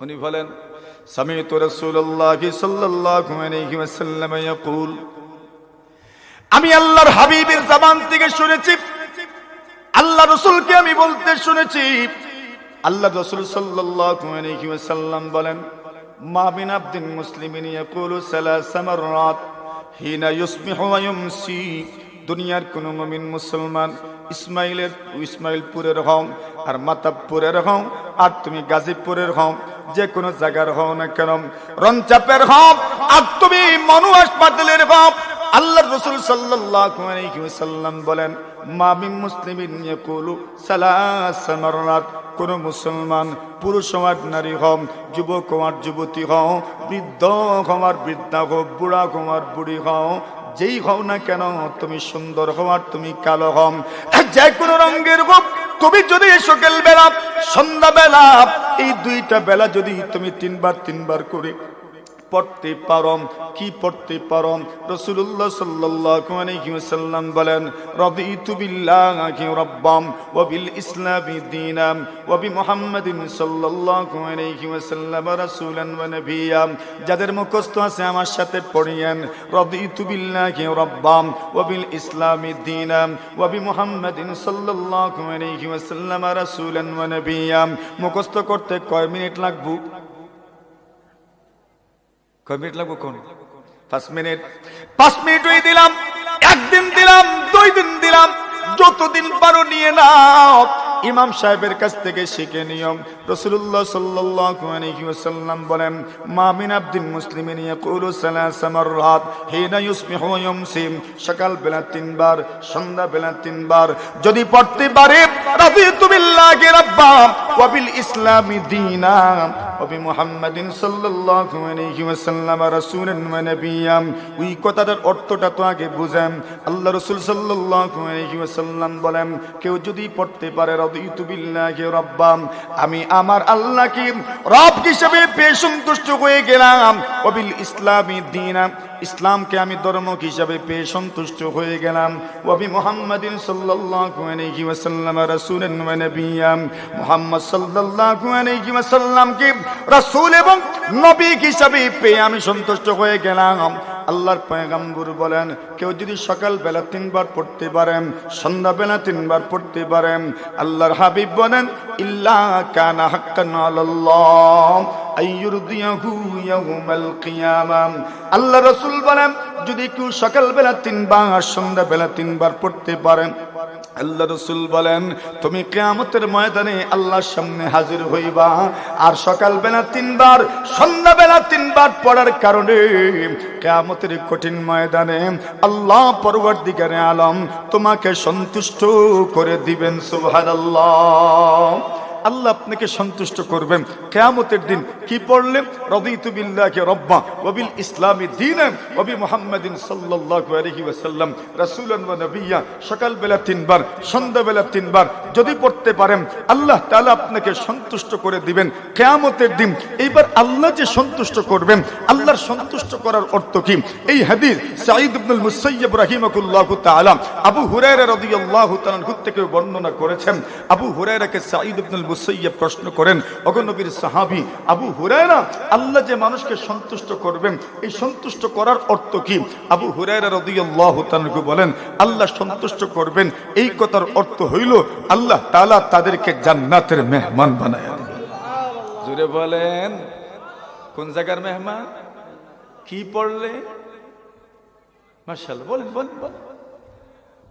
উনি বলেন সামি'তু রাসূলুল্লাহ সাল্লাল্লাহু আলাইহি ওয়াসাল্লাম ইয়াকুল, আমি আল্লাহর হাবিবের জবান থেকে শুনেছি, আল্লাহ রাসূলকে আমি বলতে শুনেছি, আল্লাহ রাসূল সাল্লাল্লাহু আলাইহি ওয়াসাল্লাম বলেন, মা মিন আবদিন মুসলিমিন ইয়াকুলু সালাসা মাররাত হিনা ইউসবিহু ওয়া ইউমসি। দুনিয়ার কোন মুমিন মুসলমান ইসমাইলপুরের হও আর মাতাবপুরের হও আর তুমি গাজীপুরের হও, যে কোনো জায়গার হও না কেন, রঞ্চাপের হও আর তুমি মনু হাসপাতালের হও, আল্লাহর রাসূল সাল্লাল্লাহু আলাইহি ওয়াসাল্লাম বলেন, মা মিন মুসলিমিন ইয়াকুলু সালাসা মাররাত, কোন মুসলমান পুরুষ হও নারী হও, যুবক হও যুবতী হও, বৃদ্ধ হও আর বৃদ্ধা হও, বুড়া হও আর বুড়ি হও, যেই হও না কেন, তুমি সুন্দর হও আর তুমি কালো হও, যে কোনো রঙের হোক, তুমি যদি সকাল বেলা সন্ধ্যা বেলা এই দুইটা বেলা যদি তুমি তিনবার করে পড়তে পারো, কি পড়তে পারো? রাসূলুল্লাহ সাল্লাল্লাহু আলাইহি ওয়াসাল্লাম বলেন, রাদিতু বিল্লাহি রাব্বাম ওয়া বিল ইসলামি দীনাম ওয়া বি মুহাম্মাদিন সাল্লাল্লাহু আলাইহি ওয়াসাল্লাম রাসূলান ওয়া নাবিয়্যা। যাদের মুখস্থ আছে আমার সাথে পড়িয়েন, রাদিতু বিল্লাহি রাব্বাম ওয়া বিল ইসলামি দীনাম ওয়া বি মুহাম্মাদিন সাল্লাল্লাহু আলাইহি ওয়াসাল্লাম রাসূলান ওয়া নাবিয়্যা। মুখস্থ করতে কয় মিনিট লাগবে? কয় মিনিট লাগবে? কোন 5 মিনিট? 5 মিনিটই দিলাম, একদিন দিলাম, 2 দিন দিলাম, যতদিন পারো নিয়ে নাও। ইমাম সাহেবের কাছ থেকে শিখে নিয়ম। রাসূলুল্লাহ সাল্লাল্লাহু আলাইহি ওয়াসাল্লাম বলেন, মা মিন আবদিন মুসলিমিন ইয়াকুলু সালাসা মাররাত হিনা ইউসবিহু ওয়া ইউমসি। সকাল বেলা 3 বার, সন্ধ্যা বেলা 3 বার যদি পড়তে পারে, রাদিতু বিল্লাহি রাব্বাম ওয়া বিল ইসলামি দীনাম ওয়া বি মুহাম্মাদিন সাল্লাল্লাহু আলাইহি ওয়াসাল্লাম রাসূলান ওয়া নাবিয়্যা। ওই কথাটার অর্থটা তো আগে বুঝেন। আল্লাহ রাসূল সাল্লাল্লাহু আলাইহি ওয়াসাল্লাম বলেন, কেউ যদি পড়তে পারে রাদিতু বিল্লাহি রাব্বাম, আমি আমার আল্লাহকে রব হিসেবে পেয়ে সন্তুষ্ট হয়ে গেলাম, ওয়া বিল ইসলামি দীনাম, ইসলামকে আমি ধর্ম হিসেবে পেয়ে সন্তুষ্ট হয়ে গেলাম, ওয়া বি মুহাম্মাদিন সাল্লাল্লাহু আলাইহি ওয়াসাল্লাম রাসূলান ওয়া নাবিয়্যা। মুহাম্মদ সাল্লাল্লাহু আলাইহি ওয়াসাল্লামকে রাসূল এবং নবী হিসেবে পেয়ে আমি সন্তুষ্ট হয়ে গেলাম। আল্লাহর পয়গম্বর বলেন, কেউ যদি সকাল বেলা 3 বার পড়তে পারেন, সন্ধ্যা বেলা 3 বার পড়তে পারেন, আল্লাহর হাবিব বলেন, ইল্লা কানা হাক্কান আলাল্লাহ আইয়ুরদিয়াহু ইয়াউমাল কিয়ামাহ। আল্লাহ রাসূল বলেন, যদি কেউ সকাল বেলা 3 বার, সন্ধ্যা বেলা 3 বার পড়তে পারেন, আল্লাহ রাসূল বলেন, তুমি কিয়ামতের ময়দানে আল্লাহর সামনে হাজির হইবা। আর সকাল বেলা 3 বার, সন্ধ্যা বেলা 3 বার পড়ার কারণে কিয়ামতের কঠিন ময়দানে আল্লাহ পরওয়ারদিগারে আলম তোমাকে সন্তুষ্ট করে দিবেন। সুবহানাল্লাহ। আল্লাহ আপনাকে সন্তুষ্ট করবেন কিয়ামতের দিন। কি পড়লে? রাদিতু বিল্লাহি রাব্বা ওয়া বিল ইসলামি দীনান ওয়া বি মুহাম্মাদিন সাল্লাল্লাহু আলাইহি ওয়াসাল্লাম রাসূলান ওয়া নাবিয়্যা। সকাল বেলা 3 বার, সন্ধ্যা বেলা 3 বার যদি পড়তে পারেন, আল্লাহ তাআলা আপনাকে সন্তুষ্ট করে দিবেন কিয়ামতের দিন। এইবার আল্লাহ যে সন্তুষ্ট করবেন, আল্লাহর সন্তুষ্ট করার অর্থ কি? এই হাদিস সাঈদ ইবনুল মুসাইয়্যিব রাহিমাহুল্লাহু তাআলা আবু হুরায়রা রাদিয়াল্লাহু তাআলা থেকে বর্ণনা করেছেন। আবু হুরায়রাকে সাঈদ ইবনুল মুসাইয়্যিব প্রশ্ন করেন, ওগো নবীর সাহাবী আবু হুরায়রা, আল্লাহ যে মানুষকে সন্তুষ্ট করবেন, এই সন্তুষ্ট করার অর্থ কি? আবু হুরায়রা রাদিয়াল্লাহু তাআলা বলেন, আল্লাহ সন্তুষ্ট করবেন এই কথার অর্থ হইল, আল্লাহ তাআলা তাদেরকে জান্নাতের মেহমান বানায় দিবেন। জোরে বলেন, কোন জায়গার মেহমান? কি পড়লে? মাশাআল্লাহ, বলেন বলেন বলেন।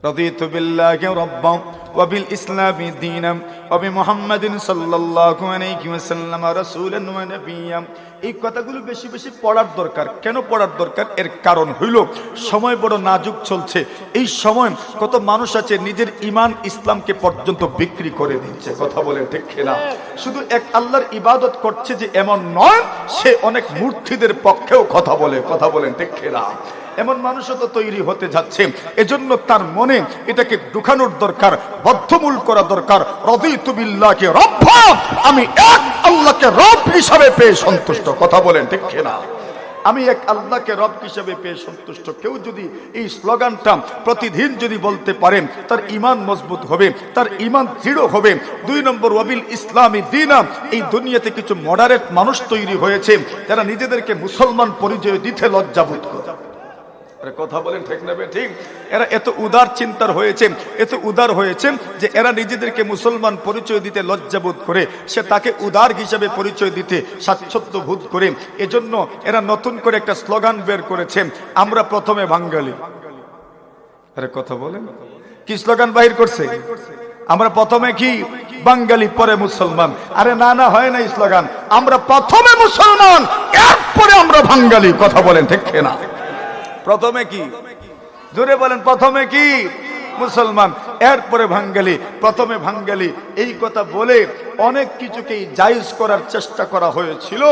রাদিতু বিল্লাহি রাব্বান ওয়া বিল ইসলামি দীনান ওয়া বি মুহাম্মাদিন সাল্লাল্লাহু আলাইহি ওয়াসাল্লাম রাসূলান ওয়া নাবিয়্যা। এই কথাগুলো বেশি বেশি পড়ার দরকার। কেন পড়ার দরকার? এর কারণ হইল, সময় বড় নাজুক চলছে। এই সময় কত মানুষ আছে নিজের ঈমান ইসলামকে পর্যন্ত বিক্রি করে দিচ্ছে। কথা বলে ঠিক না? শুধু এক আল্লাহর ইবাদত করছে যে এমন নয়, সে অনেক মূর্তিদের পক্ষেও কথা বলে। কথা বলেন ঠিক না? এমন মানুষও তো তৈরি হতে যাচ্ছে। এজন্য তার মনে এটাকে ঢুকানোর দরকার, বদ্ধমূল করা দরকার। রাদিতু বিল্লাহি রাব্বা, আমি এক আল্লাহকে রব হিসাবে পেয়ে সন্তুষ্ট। কথা বলেন ঠিক না? আমি এক আল্লাহকে রব হিসেবে পেয়ে সন্তুষ্ট। কেউ যদি এই স্লোগানটা প্রতিদিন যদি বলতে পারে তার ঈমান মজবুত হবে, তার ঈমান দৃঢ় হবে। 2 নম্বর ওয়াবিল ইসলামি দীনা, এই দুনিয়াতে কিছু মডারেট মানুষ তৈরি হয়েছে যারা নিজেদেরকে মুসলমান পরিচয় দিতে লজ্জাবোধ করে। কথা বলেন ঠিক না ঠিক? এরা এত উদার চিন্তার হয়েছে, এত উদার হয়েছে যে এরা নিজেদেরকে মুসলমান পরিচয় দিতে লজ্জাবোধ করে, সে তাকে উদার হিসাবে পরিচয় দিতে স্বাচ্ছন্দ্য বোধ করে। এজন্য এরা নতুন করে একটা স্লোগান বের করেছে, আমরা প্রথমে বাঙালি। আরে কথা বলেন, কি স্লোগান বাহির করছে? আমরা প্রথমে কি বাঙালি পরে মুসলমান। আরে না না, হয় না স্লোগান, আমরা প্রথমে মুসলমান এরপরে আমরা বাঙালি। কথা বলেন ঠিক না? প্রথমে কি? জোরে বলেন, প্রথমে কি? মুসলমান, এরপরে বাঙালি, প্রথমে বাঙালি। এই কথা বলে অনেক কিছুকেই জায়েজ করার চেষ্টা করা হয়েছিল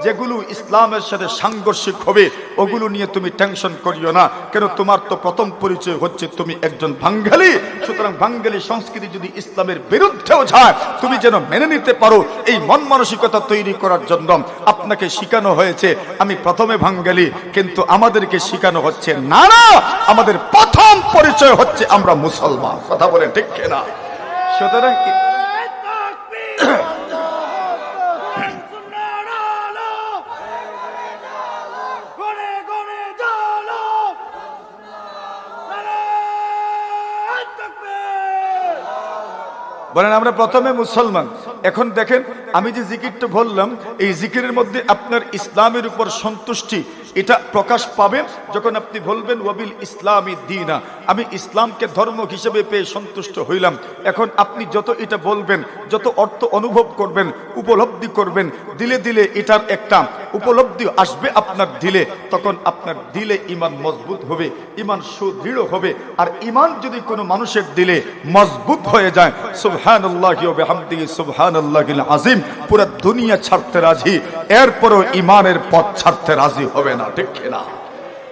যেগুলো ইসলামের সাথে সাংঘর্ষিক হবে। ওগুলো নিয়ে তুমি টেনশন করিও না, কেন তোমার তো প্রথম পরিচয় হচ্ছে তুমি একজন বাঙালি। সুতরাং বাঙালি সংস্কৃতি যদি ইসলামের বিরুদ্ধেও যায়, তুমি যেন মেনে নিতে পারো, এই মন মানসিকতা তৈরি করার জন্য আপনাকে শেখানো হয়েছে আমি প্রথমে বাঙালি। কিন্তু আমাদেরকে শেখানো হচ্ছে না না, আমাদের প্রথম পরিচয় হচ্ছে আমরা মুসলমান। কথা বলে ঠিক না? সুতরাং বলেন আমরা প্রথমে মুসলমান। এখন দেখেন, আমি যে জিকিরটা বললাম, এই জিকিরের মধ্যে আপনার ইসলামের উপর সন্তুষ্টি এটা প্রকাশ পাবে যখন আপনি বলবেন ওয়াবিল ইসলামি দীনা, আমি ইসলামকে ধর্ম হিসেবে পেয়ে সন্তুষ্ট হইলাম। এখন আপনি যত এটা বলবেন, যত অর্থ অনুভব করবেন, উপলব্ধি করবেন, দিলে দিলে এটার একটা উপলব্ধি আসবে আপনার দিলে, তখন আপনার দিলে ঈমান মজবুত হবে, ঈমান সুদৃঢ় হবে। আর ঈমান যদি কোনো মানুষের দিলে মজবুত হয়ে যায়, সুবহানাল্লাহি ওয়া বিহামদিহি সুবহানাল্লাহিল আযীম, পুরো দুনিয়া ছাড়তে রাজি, এরপরও ঈমানের পথ ছাড়তে রাজি হবে না। ঠিক না?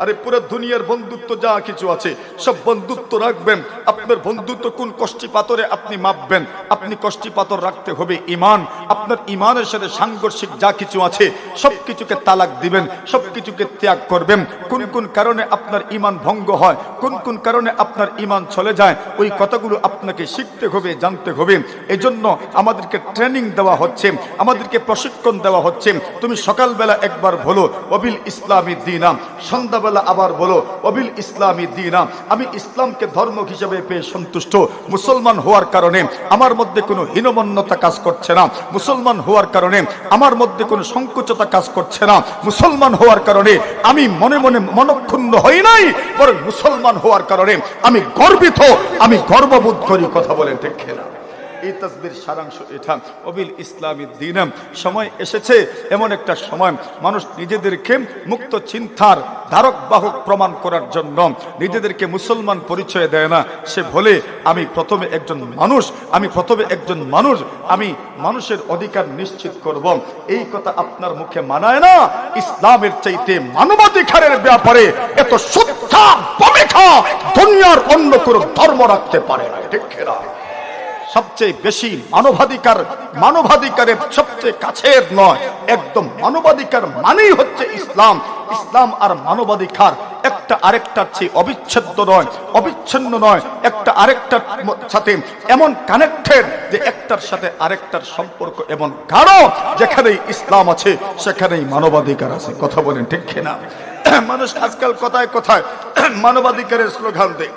আরে পুরো দুনিয়ার বন্ধুত্ব যা কিছু আছে সব বন্ধুত্ব রাখবেন, আপনার বন্ধুত্ব কোন কষ্টি পাথরে আপনি মাপবেন? আপনি কষ্টি পাথর রাখতে হবে ঈমান। আপনার ঈমানের সাথে সাংঘর্ষিক যা কিছু আছে সব কিছুকে তালাক দিবেন, সব কিছুকে ত্যাগ করবেন। কোন কোন কারণে আপনার ঈমান ভঙ্গ হয়, কোন কোন কারণে আপনার ঈমান চলে যায়, ওই কথাগুলো আপনাকে শিখতে হবে, জানতে হবে। এজন্য আমাদেরকে ট্রেনিং দেওয়া হচ্ছে, আমাদেরকে প্রশিক্ষণ দেওয়া হচ্ছে। তুমি সকালবেলা একবার বলো ওয়াবিল ইসলামি দীনা, সন্ধ্যা আবার বলো ওয়াবিল ইসলামি দীনা, আমি ইসলামকে ধর্ম হিসেবে পেয়ে সন্তুষ্ট। মুসলমান হওয়ার কারণে আমার মধ্যে কোনো হীনমন্যতা কাজ করছে না, মুসলমান হওয়ার কারণে আমার মধ্যে কোনো সংকুচতা কাজ করছে না, মুসলমান হওয়ার কারণে আমি মনে মনে মনক্ষুণ্ণ হই নাই, বরং মুসলমান হওয়ার কারণে আমি গর্বিত, আমি গর্ববোধ করি। কথা বলেন ঠিক না? এই তাসবির সারাংশ এটা, ওয়াবিল ইসলামি দীনা। সময় এসেছে, এমন একটা সময় মানুষ নিজেদেরকে মুক্ত চিন্তার ধারক বাহক প্রমাণ করার জন্য নিজেদেরকে মুসলমান পরিচয় দেয় না। সে বলে আমি প্রথমে একজন মানুষ, আমি প্রথমে একজন মানুষ, আমি মানুষের অধিকার নিশ্চিত করব। এই কথা আপনার মুখে মানায় না। ইসলামের চাইতে মানবাধিকারের ব্যাপারে এত সুচ্ছা ভূমিকা দুনিয়ার অন্য কোনো ধর্ম রাখতে পারে না। ঠিক না? সবচেয়ে বেশি মানবাধিকারের সবচেয়ে কাছের নয়, একদম মানবাধিকার মানেই হচ্ছে ইসলাম। ইসলাম আর মানবাধিকার একটা আরেকটার চেয়ে অবিচ্ছেদ্য নয়, অবিচ্ছিন্ন নয়, একটা আরেকটার সাথে এমন কানেক্টেড যে একটার সাথে আরেকটার সম্পর্ক এমন গাঢ়। যেখানেই ইসলাম আছে সেখানেই মানবাধিকার আছে। কথা বলেন ঠিক না? মানুষ আজকাল কথায় কথায় মানবাধিকারের স্লোগান দেয়,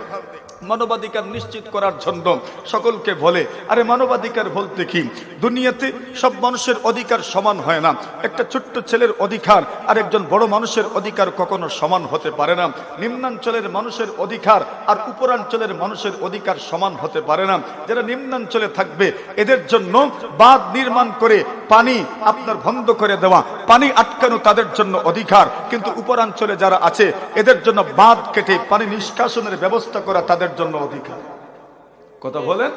মানবাধিকার নিশ্চিত করার জন্য সকলকে বলে। আরে মানবাধিকার বলতে কি? দুনিয়াতে সব মানুষের অধিকার সমান হয় না। একটা ছোট্ট ছেলের অধিকার আর একজন বড় মানুষের অধিকার কখনো সমান হতে পারে না। নিম্নাঞ্চলের মানুষের অধিকার আর উপরাঞ্চলের মানুষের অধিকার সমান হতে পারে না। যারা নিম্নাঞ্চলে থাকবে এদের জন্য বাঁধ নির্মাণ করে পানি আপনার বন্ধ করে দেওয়া, পানি আটকানো তাদের জন্য অধিকার। কিন্তু উপরাঞ্চলে যারা আছে এদের জন্য বাঁধ কেটে পানি নিষ্কাশনের ব্যবস্থা করা তাদের জন্য অধিকার। কথা বলেন?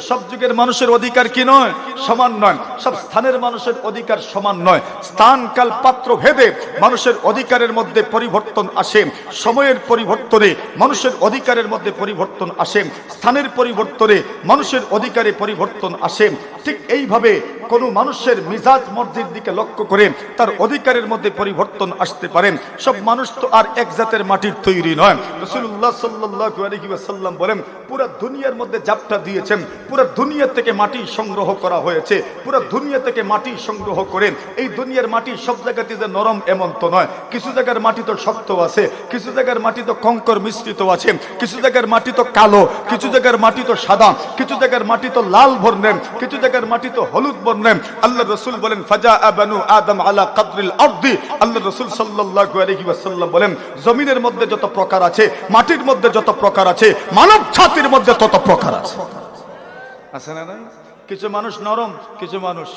সব যুগের মানুষের অধিকার কি নয়? সমান নয়। সব স্থানের মানুষের অধিকার সমান নয়। স্থান কাল পাত্র ভেদে মানুষের অধিকারের মধ্যে পরিবর্তন আসে। সময়ের পরিবর্তনে মানুষের অধিকারের মধ্যে পরিবর্তন আসে। স্থানের পরিবর্তনে মানুষের অধিকারে পরিবর্তন আসে। ঠিক এইভাবে কোন মানুষের মিজাজ মর্জির দিকে লক্ষ্য করে তার অধিকারের মধ্যে পরিবর্তন আসতে পারে। সব মানুষ তো আর এক জাতের মাটির তৈরি নয়। রাসূলুল্লাহ সাল্লাল্লাহু আলাইহি ওয়াসাল্লাম বলেন, পুরো দুনিয়ার মধ্যে জাপটা দিয়েছেন, পুরো দুনিয়া থেকে মাটি সংগ্রহ করা হয়েছে। পুরো দুনিয়া থেকে মাটি সংগ্রহ করে এই দুনিয়ার মাটি সব জায়গাতে যে নরম এমন তো নয়। কিছু জায়গার মাটি তো শক্ত আছে, কিছু জায়গার মাটি তো কঙ্কর মিশ্রিত আছে, কিছু জায়গার মাটি তো কালো, কিছু জায়গার মাটি তো সাদা, কিছু জায়গার মাটি তো লাল বর্ণের, কিছু জায়গার মাটি তো হলুদ বর্ণের। আল্লাহ রাসূল বলেন, ফাজা বানু আদম আলা কদরিল আরদি। আল্লাহ রাসূল সাল্লাল্লাহু আলাইহি ওয়াসাল্লাম বলেন, জমিনের মধ্যে যত প্রকার আছে, মাটির মধ্যে যত প্রকার আছে, মানব জাতির মধ্যে তত প্রকার আছে। আছে না? কিছু মানুষ নরম, কিছু মানুষ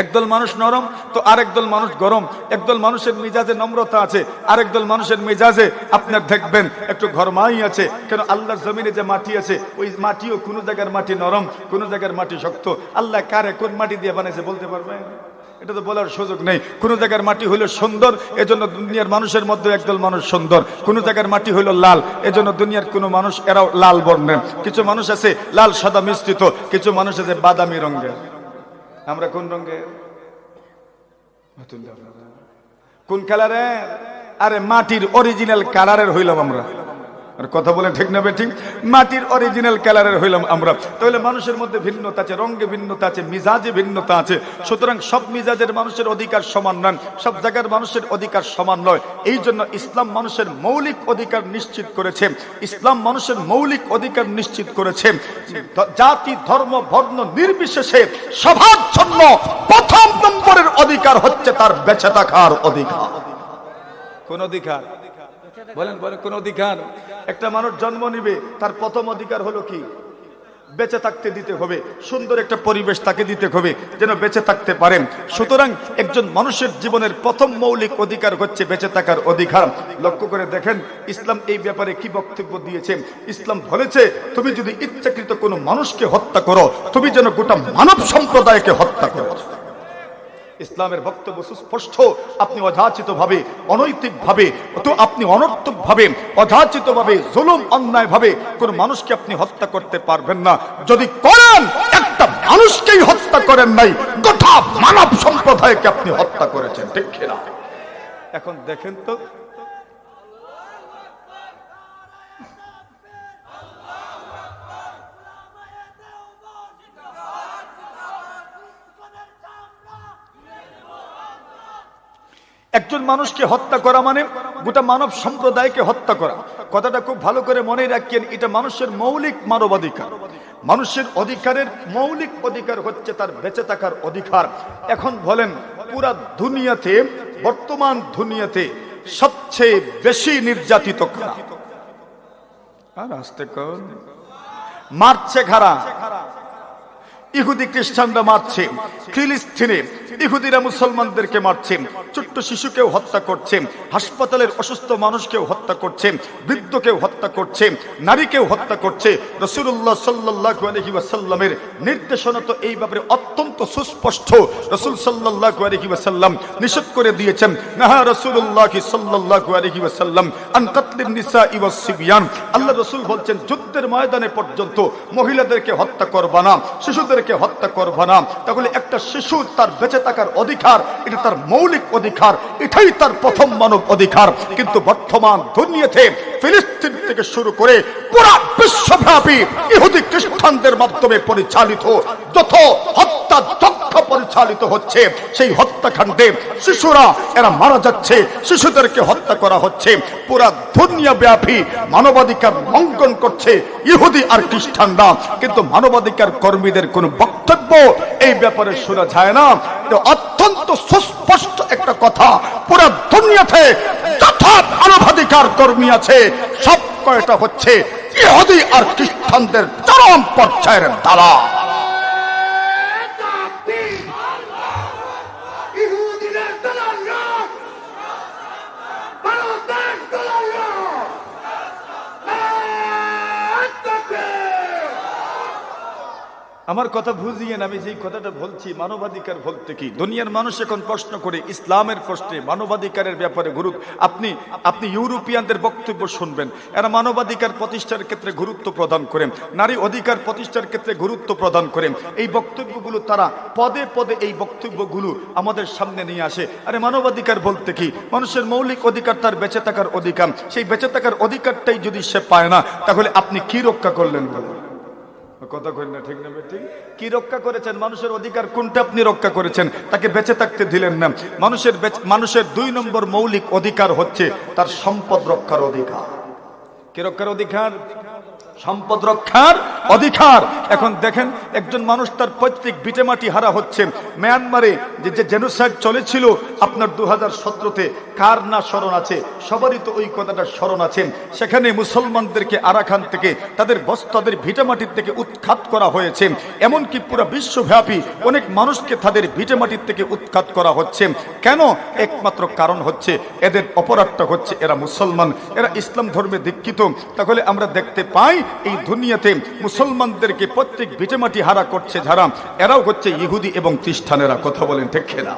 একদল মানুষ নরম তো আরেকদল মানুষ গরম। একদল মানুষের মেজাজে নম্রতা আছে, আরেকদল মানুষের মেজাজে আপনার দেখবেন একটু ঘরমাই আছে। কেন? আল্লাহর জমিনে যে মাটি আছে, ওই মাটিও কোন জায়গার মাটি নরম, কোন জায়গার মাটি শক্ত। আল্লাহ কারে কোন মাটি দিয়ে বানাইছে বলতে পারবে? এটা তো বলার সুযোগ নেই। কোন জায়গার মাটি হইল সুন্দর, এজন্য দুনিয়ার মানুষের মধ্যে একদল মানুষ সুন্দর। কোন জায়গার মাটি হইল লাল, এজন্য দুনিয়ার কোন মানুষ এরাও লাল বর্ণের। কিছু মানুষ আছে লাল সাদা মিশ্রিত, কিছু মানুষ আছে বাদামি রঙের। আমরা কোন রঙের? কোন কালারের? আরে মাটির অরিজিনাল কালারের হইলাম আমরা। আর কথা বলে ঠিক না ঠিক? মাটির অরিজিনাল কালারের হইলাম আমরা। তাহলে মানুষের মধ্যে ভিন্নতা আছে, রঙে ভিন্নতা আছে, মিজাজে ভিন্নতা আছে। সুতরাং সব মিজাজের মানুষের অধিকার সমান নয়, সব জায়গার মানুষের অধিকার সমান নয়। এই জন্য ইসলাম মানুষের মৌলিক অধিকার নিশ্চিত করেছে। ইসলাম মানুষের মৌলিক অধিকার নিশ্চিত করেছে। জাতি ধর্ম বর্ণ নির্বিশেষে সবার জন্য প্রথম নম্বরের অধিকার হচ্ছে তার বেঁচে থাকার অধিকার। কোন অধিকার? বলেন বলেন, কোন অধিকার? একটা মানুষ জন্ম নিবে, তার প্রথম অধিকার হলো কি? বেঁচে থাকতে দিতে হবে, সুন্দর একটা পরিবেশ তাকে দিতে হবে যেন বেঁচে থাকতে পারেন। সুতরাং একজন মানুষের জীবনের প্রথম মৌলিক অধিকার হচ্ছে বেঁচে থাকার অধিকার। লক্ষ্য করে দেখেন ইসলাম এই ব্যাপারে কি বক্তব্য দিয়েছে। ইসলাম বলেছে, তুমি যদি ইচ্ছাকৃত কোনো মানুষকে হত্যা করো, তুমি যেন গোটা মানব সম্প্রদায়কে হত্যা করো। ইসলামের বক্তব্য সুস্পষ্ট। আপনি অযাচিত ভাবে, অনৈতিক ভাবে, তো আপনি অনর্থক ভাবে, অযাচিত ভাবে, জুলুম অন্যায় ভাবে কোন মানুষকে আপনি হত্যা করতে পারবেন না। যদি করেন, একটা মানুষকেই হত্যা করেন নাই, গোটা মানব সম্প্রদায়কে আপনি হত্যা করেছেন। ঠিক না? এখন দেখেন তো, একজন মানুষকে হত্যা করা মানে গোটা মানব সম্প্রদায়কে হত্যা করা। কথাটা খুব ভালো করে মনে রাখেন, এটা মানুষের মৌলিক মানবাধিকার। মানুষের অধিকারের মৌলিক অধিকার হচ্ছে তার বেঁচে থাকার অধিকার। এখন বলেন, পুরা দুনিয়াতে, বর্তমান দুনিয়াতে সবচেয়ে বেশি নির্যাতিত কারা? আর আসতে কোন মারছে কারা? ইহুদি খ্রিস্টানরা মারছে। ফিলিস্তিনে ইহুদিরা মুসলমানদেরকে মারছে, ছোট্ট শিশুকেও হত্যা করছে, হাসপাতালের অসুস্থ মানুষকেও হত্যা করছে, বৃদ্ধকেও হত্যা করছে, নারীকেও হত্যা করছে। রাসূলুল্লাহ সাল্লাল্লাহু আলাইহি ওয়াসাল্লামের নির্দেশনা তো এই ব্যাপারে অত্যন্ত সুস্পষ্ট। রাসূল সাল্লাল্লাহু আলাইহি ওয়াসাল্লাম নিষেধ করে দিয়েছেন, নাহা রাসূলুল্লাহ সাল্লাল্লাহু আলাইহি ওয়াসাল্লাম আন কাতলিন নিসাই ওয়াস সিবিয়ান। আল্লাহ রাসূল বলছেন, যুদ্ধের ময়দানে পর্যন্ত মহিলাদেরকে হত্যা করবা না, শিশুদেরকে হত্যা করবা না। তাহলে একটা শিশু তার বেঁচে থাকার অধিকার, এটা তার মৌলিক অধিকার, এটাই তার প্রথম মানব অধিকার। কিন্তু বর্তমান দুনিয়াতে ফিলিস্তিন থেকে শুরু করে পুরা বিশ্বব্যাপী ইহুদি খ্রিস্টানদের মাধ্যমে পরিচালিত যত হত্যা যজ্ঞ পরিচালিত হচ্ছে, সেই হত্যাকাণ্ডে শিশুরা এরা মারা যাচ্ছে, শিশুদেরকে হত্যা করা হচ্ছে। পুরা দুনিয়া ব্যাপী মানবাধিকার লঙ্ঘন করছে ইহুদি আর খ্রিস্টানরা, কিন্তু মানবাধিকার কর্মীদের কোন বক্তব্য এই ব্যাপারে শোনা যায় না। অত্যন্ত সুস্পষ্ট একটা কথা, পুরা দুনিয়াতে যত মানবাধিকার কর্মী আছে সব কয়টা হচ্ছে ইহুদি আর খ্রিস্টানদের চরম পর্যায়ের দালাল। আমার কথা বুঝিয়েন, আমি যেই কথাটা বলছি মানবাধিকার বলতে কি। দুনিয়ার মানুষ এখন প্রশ্ন করে ইসলামের প্রশ্নে মানবাধিকারের ব্যাপারে আপনি ইউরোপিয়ানদের বক্তব্য শুনবেন, এরা মানবাধিকার প্রতিষ্ঠার ক্ষেত্রে গুরুত্ব প্রদান করেন, নারী অধিকার প্রতিষ্ঠার ক্ষেত্রে গুরুত্ব প্রদান করেন। এই বক্তব্যগুলো তারা পদে পদে এই বক্তব্যগুলো আমাদের সামনে নিয়ে আসে। আরে মানবাধিকার বলতে কি? মানুষের মৌলিক অধিকার তার বেঁচে থাকার অধিকার। সেই বেঁচে থাকার অধিকারটাই যদি সে পায় না, তাহলে আপনি কি রক্ষা করলেন? কথা কই না, ঠিক না ঠিক? কি রক্ষা করেছেন? মানুষের অধিকার কোনটা আপনি রক্ষা করেছেন? তাকে বেঁচে থাকতে দিলেন না। মানুষের 2 নম্বর মৌলিক অধিকার হচ্ছে তার সম্পদ রক্ষার অধিকার। কি রক্ষার অধিকার? সম্পদ রক্ষার অধিকার। এখন দেখেন, একজন মানুষ তার পৈতৃক ভিটেমাটি হারা হচ্ছে। মিয়ানমারে যে জেনোসাইড চলেছিল আপনার 2017-তে, কার না স্মরণ আছে? সবারই তো ওই কথাটা স্মরণ আছে। সেখানে মুসলমানদেরকে আরাকান থেকে তাদের বস্তাদের ভিটেমাটির থেকে উৎখাত করা হয়েছে। এমনকি পুরো বিশ্বব্যাপী অনেক মানুষকে তাদের ভিটেমাটির থেকে উৎখাত করা হচ্ছে। কেন? একমাত্র কারণ হচ্ছে এদের অপরাধটা হচ্ছে এরা মুসলমান, এরা ইসলাম ধর্মে দীক্ষিত। তাহলে আমরা দেখতে পাই এই দুনিয়াতে মুসলমানদেরকে প্রত্যেক ভিটেমাটি হারা করছে যারা, এরাও হচ্ছে ইহুদি এবং খ্রিস্টানেরা। কথা বলেন ঠিক না?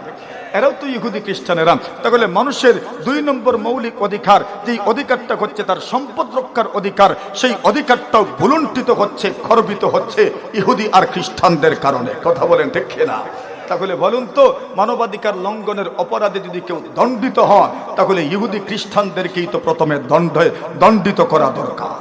এরাও তো ইহুদি খ্রিস্টানেরা। তাহলে মানুষের 2 নম্বর মৌলিক অধিকার, যেই অধিকারটা হচ্ছে তার সম্পদ রক্ষার অধিকার, সেই অধিকারটাও ভুলুণ্ঠিত হচ্ছে, খর্বিত হচ্ছে ইহুদি আর খ্রিস্টানদের কারণে। কথা বলেন ঠিক না? তাহলে বলুন তো, মানবাধিকার লঙ্ঘনের অপরাধে যদি কেউ দণ্ডিত হয়, তাহলে ইহুদি খ্রিস্টানদেরকেই তো প্রথমে দণ্ডিত করা দরকার।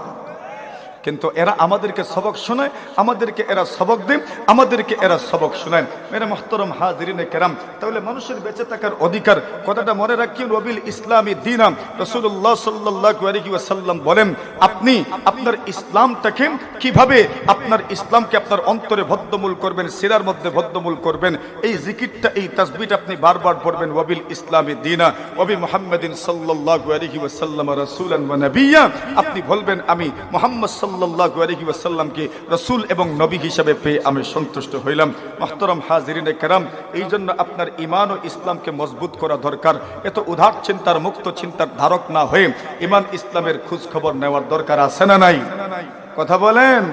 কিন্তু এরা আমাদেরকে সবক শোনায়, আমাদেরকে এরা সবক দেন, আমাদেরকে এরা সবক শোনায়। মেরে মুহতারাম হাজিরিনে কেরাম, তাহলে মানুষের বেঁচে থাকার অধিকার কথাটা মনে রাখি। ওয়াবিল ইসলামী দীনাম, রাসূলুল্লাহ সাল্লাল্লাহু আলাইহি ওয়াসাল্লাম বলেন, আপনি আপনার ইসলামটাকে কিভাবে, আপনার ইসলামকে আপনার অন্তরে বদ্ধমূল করবেন, সিরার মধ্যে বদ্ধমূল করবেন। এই জিকিরটা, এই তাসবিহটা আপনি বারবার পড়বেন। ওয়াবিল ইসলামী দীনা ওয়াবি মুহাম্মাদিন সাল্লাল্লাহু আলাইহি ওয়াসাল্লাম রাসূলান ওয়া নাবিয়্যা। আপনি বলবেন, আমি মুহাম্মদ সাল্লাল্লাহু আলাইহি ওয়াসাল্লামকে রাসূল এবং নবী হিসেবে পেয়ে আমি সন্তুষ্ট হইলাম। মুহতারাম হাজিরিনে কেরাম, এই জন্য আপনার ঈমান ও ইসলামকে মজবুত করা দরকার। এত উদার চিন্তার, মুক্ত চিন্তার ধারক না হয়ে ঈমান ইসলামের খোঁজ খবর নেওয়ার দরকার আছে না নাই? কথা বলেন।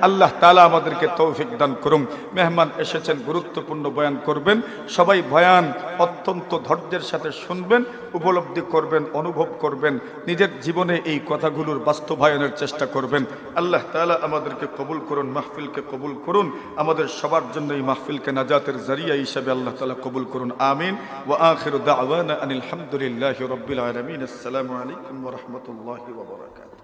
আল্লাহ তাআলা আমাদেরকে তৌফিক দান করুন। মেহমান এসেছেন, গুরুত্বপূর্ণ বয়ান করবেন। সবাই বয়ান অত্যন্ত ধৈর্যের সাথে শুনবেন, উপলব্ধি করবেন, অনুভব করবেন, নিজের জীবনে এই কথাগুলোর বাস্তবায়নের চেষ্টা করবেন। আল্লাহ তাআলা আমাদেরকে কবুল করুন, মাহফিলকে কবুল করুন। আমাদের সবার জন্য এই মাহফিলকে নাজাতের জারিয়া হিসেবে আল্লাহ তাআলা কবুল করুন। আমিন। ওয়া আখিরু দাওয়ানা আনিল হামদুলিল্লাহি রাব্বিল আলামিন। আসসালামু আলাইকুম ওয়া রাহমাতুল্লাহি ওয়া বারাকাতুহু।